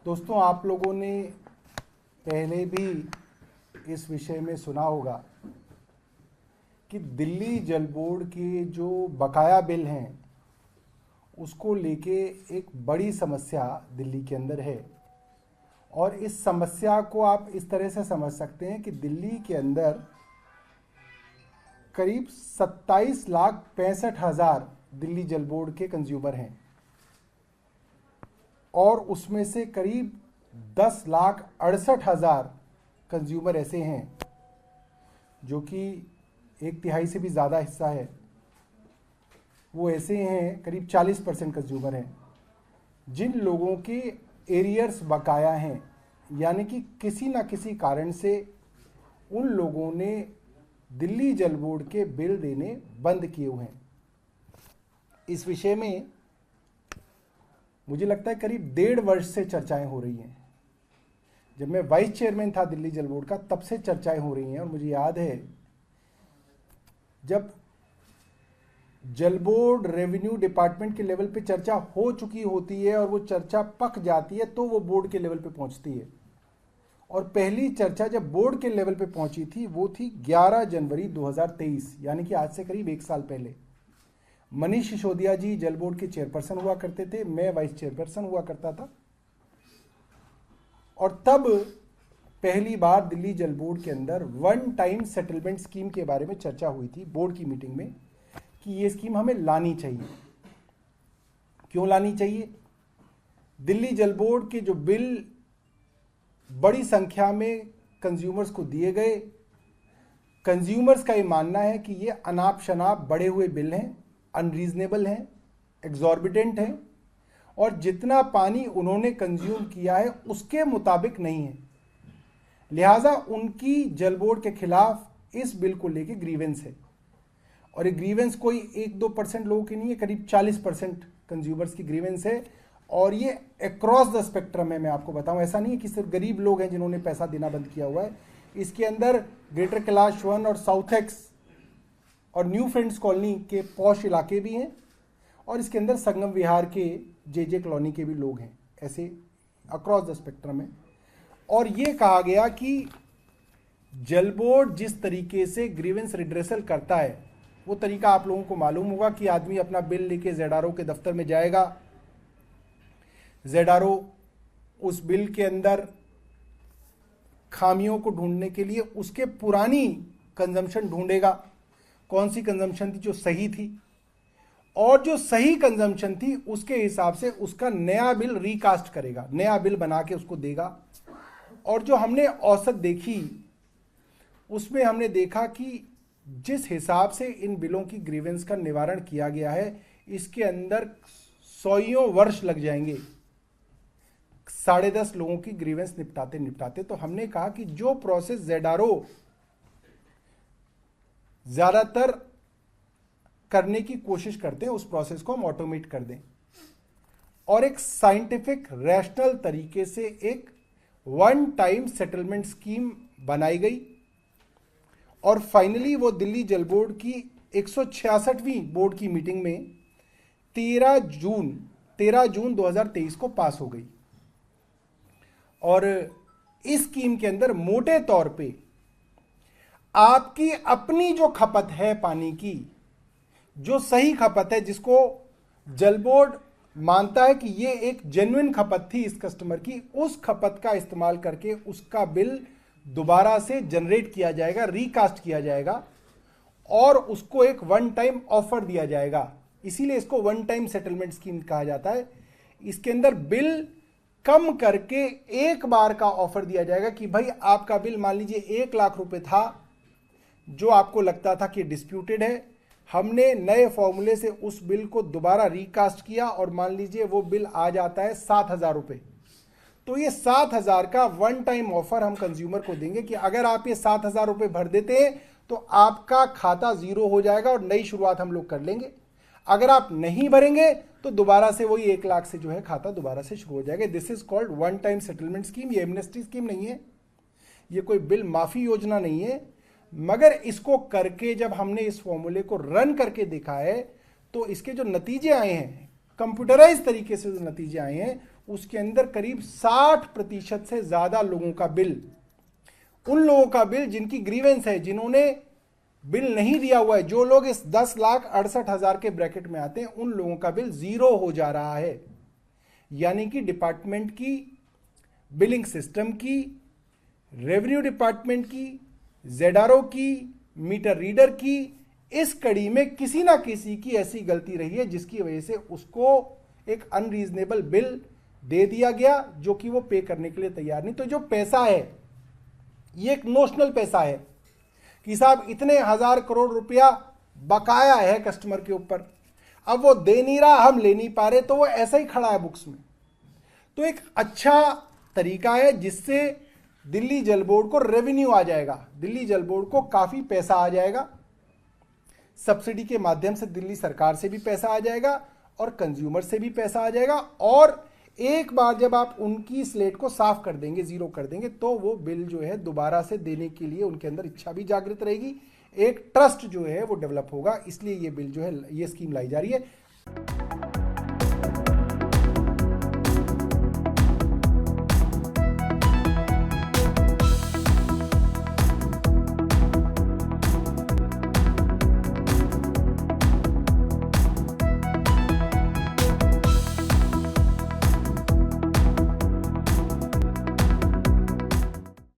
दोस्तों, आप लोगों ने पहले भी इस विषय में सुना होगा कि दिल्ली जल बोर्ड के जो बकाया बिल हैं उसको लेके एक बड़ी समस्या दिल्ली के अंदर है। और इस समस्या को आप इस तरह से समझ सकते हैं कि दिल्ली के अंदर करीब 27,65,000 दिल्ली जल बोर्ड के कंज्यूमर हैं और उसमें से करीब 10,68,000 कंज्यूमर ऐसे हैं जो कि 1/3 से भी ज़्यादा हिस्सा है, वो ऐसे हैं, करीब 40% कंज्यूमर हैं जिन लोगों के एरियर्स बकाया हैं, यानी कि किसी ना किसी कारण से उन लोगों ने दिल्ली जल बोर्ड के बिल देने बंद किए हुए हैं। इस विषय में मुझे लगता है करीब 1.5 वर्ष से चर्चाएं हो रही हैं। जब मैं वाइस चेयरमैन था दिल्ली जल बोर्ड का, तब से चर्चाएं हो रही हैं। और मुझे याद है जब जल बोर्ड रेवेन्यू डिपार्टमेंट के लेवल पे चर्चा हो चुकी होती है और वो चर्चा पक जाती है तो वो बोर्ड के लेवल पे पहुंचती है। और पहली चर्चा जब बोर्ड के लेवल पे पहुंची थी वो थी 11 जनवरी 2023, यानी कि आज से करीब 1 साल पहले। मनीष सिसोदिया जी जल बोर्ड के चेयरपर्सन हुआ करते थे, मैं वाइस चेयरपर्सन हुआ करता था। और तब पहली बार दिल्ली जल बोर्ड के अंदर वन टाइम सेटलमेंट स्कीम के बारे में चर्चा हुई थी बोर्ड की मीटिंग में कि ये स्कीम हमें लानी चाहिए। क्यों लानी चाहिए? दिल्ली जल बोर्ड के जो बिल बड़ी संख्या में कंज्यूमर्स को दिए गए, कंज्यूमर्स का ये मानना है कि ये अनाप शनाप बढ़े हुए बिल हैं, अनरीजनेबल हैं, एग्जॉर्बिटेंट हैं और जितना पानी उन्होंने कंज्यूम किया है उसके मुताबिक नहीं है। लिहाजा उनकी जल बोर्ड के खिलाफ इस बिल को लेके ग्रीवेंस है। और ये ग्रीवेंस कोई 1-2% लोगों की नहीं है, करीब 40% कंज्यूमर्स की ग्रीवेंस है। और ये अक्रॉस द स्पेक्ट्रम है। मैं आपको बताऊं, ऐसा नहीं है कि सिर्फ गरीब लोग हैं जिन्होंने पैसा देना बंद किया हुआ है। इसके अंदर ग्रेटर कैलाश वन और साउथ एक्स और न्यू फ्रेंड्स कॉलोनी के पॉश इलाके भी हैं और इसके अंदर संगम विहार के जे कॉलोनी के भी लोग हैं। ऐसे अक्रॉस द स्पेक्ट्रम है। और ये कहा गया कि जल बोर्ड जिस तरीके से ग्रीवेंस रिड्रेसल करता है वो तरीका आप लोगों को मालूम होगा कि आदमी अपना बिल लेके ZRO के दफ्तर में जाएगा, ZRO उस बिल के अंदर खामियों को ढूंढने के लिए उसके पुरानी कंजम्पशन ढूंढेगा, कौन सी कंजम्पशन थी जो सही थी, और जो सही कंजम्पशन थी उसके हिसाब से उसका नया बिल रिकास्ट करेगा, नया बिल बना के उसको देगा। और जो हमने औसत देखी उसमें हमने देखा कि जिस हिसाब से इन बिलों की ग्रीवेंस का निवारण किया गया है इसके अंदर 100 वर्ष लग जाएंगे 10.5 लोगों की ग्रीवेंस निपटाते। तो हमने कहा कि जो प्रोसेस ZRO ज्यादातर करने की कोशिश करते हैं उस प्रोसेस को हम ऑटोमेट कर दें और एक साइंटिफिक रैशनल तरीके से एक वन टाइम सेटलमेंट स्कीम बनाई गई। और फाइनली वो दिल्ली जल बोर्ड की 166वीं बोर्ड की मीटिंग में 13 जून 2023 को पास हो गई। और इस स्कीम के अंदर मोटे तौर पे आपकी अपनी जो खपत है पानी की, जो सही खपत है, जिसको जल बोर्ड मानता है कि ये एक जेन्युइन खपत थी इस कस्टमर की, उस खपत का इस्तेमाल करके उसका बिल दोबारा से जनरेट किया जाएगा, रिकास्ट किया जाएगा और उसको एक वन टाइम ऑफर दिया जाएगा। इसीलिए इसको वन टाइम सेटलमेंट स्कीम कहा जाता है। इसके अंदर बिल कम करके एक बार का ऑफर दिया जाएगा कि भाई आपका बिल मान लीजिए 1 लाख रुपए था जो आपको लगता था कि डिस्प्यूटेड है, हमने नए फॉर्मूले से उस बिल को दोबारा रिकास्ट किया और मान लीजिए वो बिल आ जाता है 7,000 रुपए। तो ये 7,000 का वन टाइम ऑफर हम कंज्यूमर को देंगे कि अगर आप ये 7,000 रुपए भर देते हैं तो आपका खाता 0 हो जाएगा और नई शुरुआत हम लोग कर लेंगे। अगर आप नहीं भरेंगे तो दोबारा से वही 1 लाख से जो है खाता दोबारा से शुरू हो जाएगा। This is called one time settlement scheme. ये एमनेस्टी स्कीम नहीं है, ये कोई बिल माफी योजना नहीं है, मगर इसको करके जब हमने इस फॉर्मूले को रन करके देखा है तो इसके जो नतीजे आए हैं, कंप्यूटराइज तरीके से जो नतीजे आए हैं, उसके अंदर करीब 60% से ज्यादा लोगों का बिल, उन लोगों का बिल जिनकी ग्रीवेंस है, जिन्होंने बिल नहीं दिया हुआ है, जो लोग इस 10,68,000 के ब्रैकेट में आते हैं, उन लोगों का बिल जीरो हो जा रहा है। यानी कि डिपार्टमेंट की, बिलिंग सिस्टम की, रेवेन्यू डिपार्टमेंट की, जेडआरओ की, मीटर रीडर की, इस कड़ी में किसी ना किसी की ऐसी गलती रही है जिसकी वजह से उसको एक अनरीजनेबल बिल दे दिया गया जो कि वो पे करने के लिए तैयार नहीं। तो जो पैसा है ये एक नोशनल पैसा है कि साहब इतने 1000 करोड़ रुपया बकाया है कस्टमर के ऊपर, अब वो दे नहीं रहा, हम ले नहीं पा रहे, तो वो ऐसा ही खड़ा है बुक्स में। तो एक अच्छा तरीका है जिससे दिल्ली जल बोर्ड को रेवेन्यू आ जाएगा, दिल्ली जल बोर्ड को काफी पैसा आ जाएगा, सब्सिडी के माध्यम से दिल्ली सरकार से भी पैसा आ जाएगा और कंज्यूमर से भी पैसा आ जाएगा। और एक बार जब आप उनकी स्लेट को साफ कर देंगे, जीरो कर देंगे, तो वो बिल जो है दोबारा से देने के लिए उनके अंदर इच्छा भी जागृत रहेगी, एक ट्रस्ट जो है वो डेवलप होगा। इसलिए ये बिल जो है, ये स्कीम लाई जा रही है।